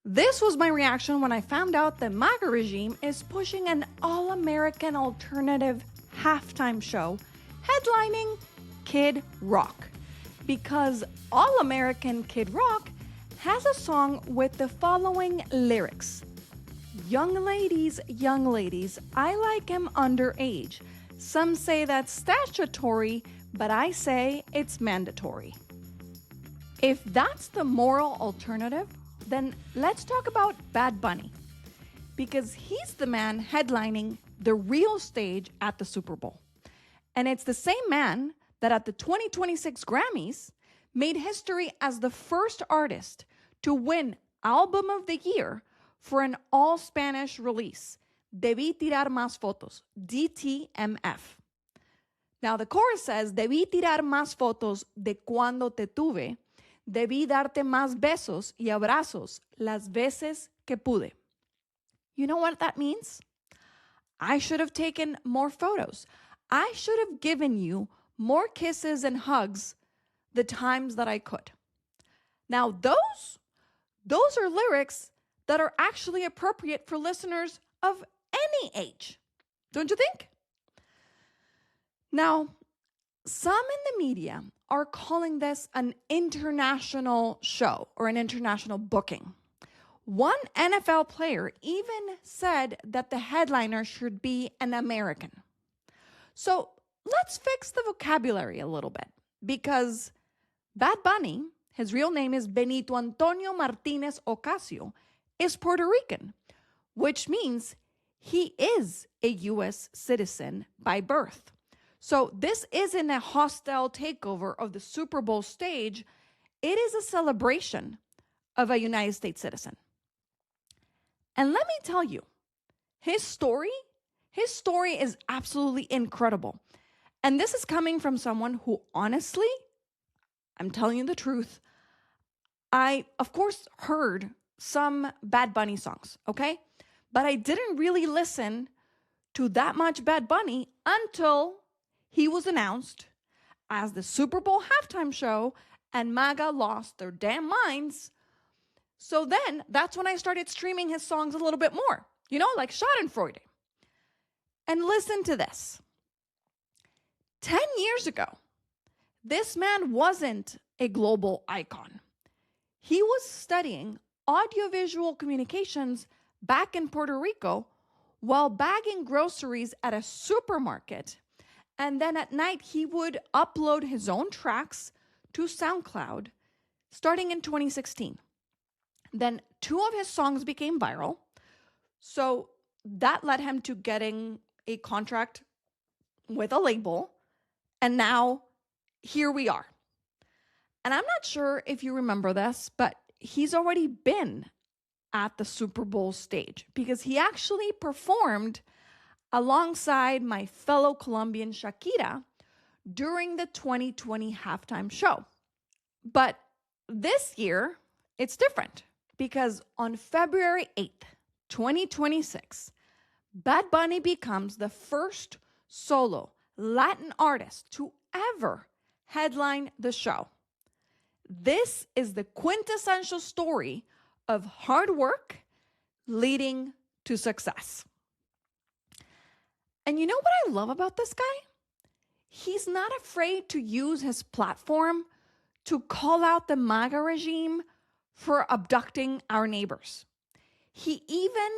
This was my reaction when I found out the MAGA regime is pushing an all-American alternative halftime show headlining Kid Rock. Because All-American Kid Rock has a song with the following lyrics. Young ladies, I like him underage. Some say that's statutory, but I say it's mandatory. If that's the moral alternative, then let's talk about Bad Bunny. Because he's the man headlining the real stage at the Super Bowl. And it's the same man that at the 2026 Grammys made history as the first artist to win Album of the Year for an all-Spanish release, Debí tirar más fotos, DTMF. Now the chorus says, Debí tirar más fotos de cuando te tuve, debí darte más besos y abrazos las veces que pude. You know what that means? I should have taken more photos. I should have given you more kisses and hugs the times that I could. Now, those are lyrics that are actually appropriate for listeners of any age. Don't you think? Now, some in the media are calling this an international show or an international booking. One NFL player even said that the headliner should be an American. So let's fix the vocabulary a little bit, because Bad Bunny, his real name is Benito Antonio Martinez Ocasio, is Puerto Rican, which means he is a U.S. citizen by birth. So this isn't a hostile takeover of the Super Bowl stage. It is a celebration of a United States citizen. And let me tell you, his story is absolutely incredible. And this is coming from someone who, honestly, I'm telling you the truth, I, of course, heard some Bad Bunny songs, okay? But I didn't really listen to that much Bad Bunny until he was announced as the Super Bowl halftime show and MAGA lost their damn minds. So then that's when I started streaming his songs a little bit more, like Schadenfreude. And listen to this. 10 years ago, this man wasn't a global icon. He was studying audiovisual communications back in Puerto Rico while bagging groceries at a supermarket. And then at night, he would upload his own tracks to SoundCloud starting in 2016. Then 2 of his songs became viral. So that led him to getting a contract with a label. And now here we are. And I'm not sure if you remember this, but he's already been at the Super Bowl stage because he actually performed alongside my fellow Colombian Shakira during the 2020 halftime show. But this year, it's different because on February 8th, 2026, Bad Bunny becomes the first solo Latin artist to ever headline the show. This is the quintessential story of hard work leading to success. And you know what I love about this guy? He's not afraid to use his platform to call out the MAGA regime for abducting our neighbors. He even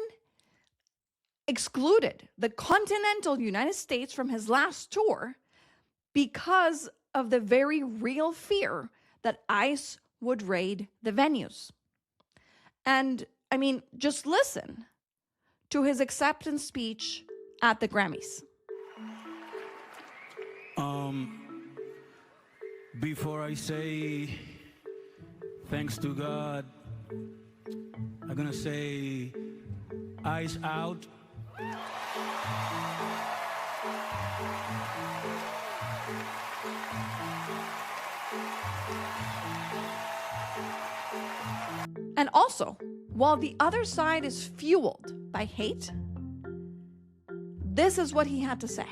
excluded the continental United States from his last tour because of the very real fear that ICE would raid the venues. And I mean, just listen to his acceptance speech at the Grammys. Before I say thanks to God, I'm gonna say eyes out. And also, while the other side is fueled by hate, this is what he had to say.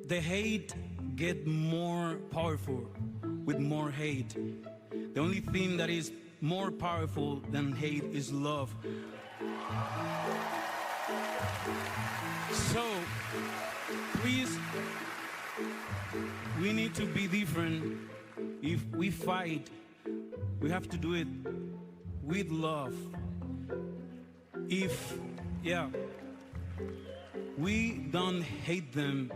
The hate get more powerful with more hate. The only thing that is more powerful than hate is love. So, please, we need to be different. If we fight, we have to do it with love. If, we don't hate them.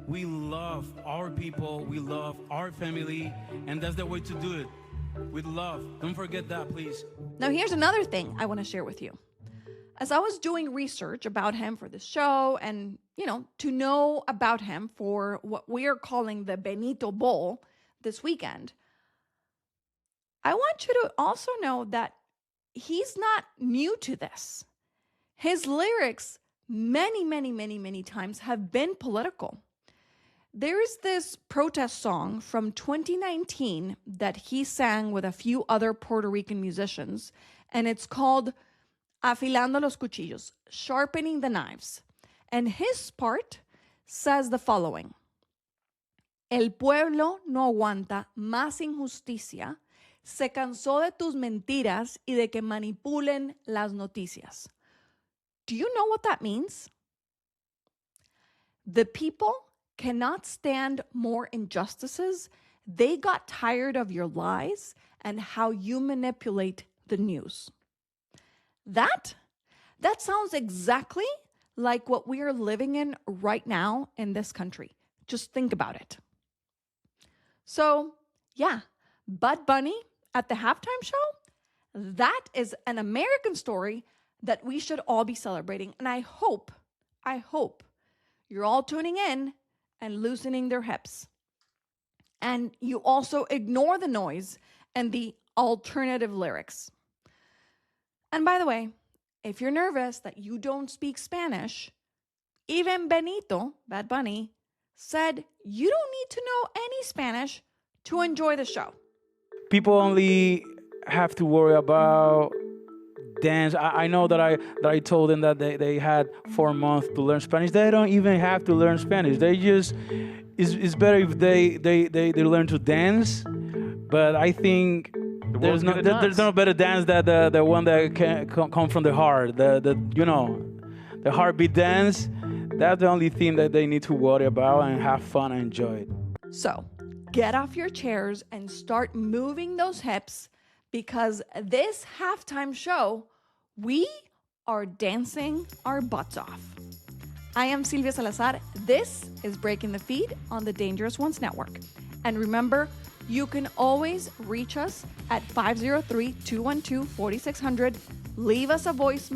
We love our people, we love our family, and that's the way to do it, with love. Don't forget that, please. Now, here's another thing I want to share with you. As I was doing research about him for the show and, to know about him for what we are calling the Benito Bowl this weekend, I want you to also know that he's not new to this. His lyrics many times have been political. There's this protest song from 2019 that he sang with a few other Puerto Rican musicians, and it's called Afilando los Cuchillos, Sharpening the Knives. And his part says the following: El pueblo no aguanta más injusticia, se cansó de tus mentiras y de que manipulen las noticias. Do you know what that means? The people cannot stand more injustices. They got tired of your lies and how you manipulate the news. That sounds exactly like what we are living in right now in this country. Just think about it. So, Bud Bunny at the halftime show, that is an American story that we should all be celebrating. And I hope you're all tuning in and loosening their hips. And you also ignore the noise and the alternative lyrics. And by the way, if you're nervous that you don't speak Spanish, even Benito, Bad Bunny, said you don't need to know any Spanish to enjoy the show. People only have to worry about dance. I know that I told them that they had 4 months to learn Spanish. They don't even have to learn Spanish. They just it's better if they learn to dance. But I think there's no better dance than the one that can come from the heart. The heartbeat dance. That's the only thing that they need to worry about and have fun and enjoy it. So get off your chairs and start moving those hips, because this halftime show, we are dancing our butts off. I am Silvia Salazar. This is Breaking the Feed on the Dangerous Ones Network. And remember, you can always reach us at 503-212-4600. Leave us a voice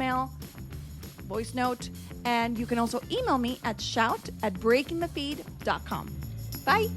note, and you can also email me at shout@breakingthefeed.com. Bye.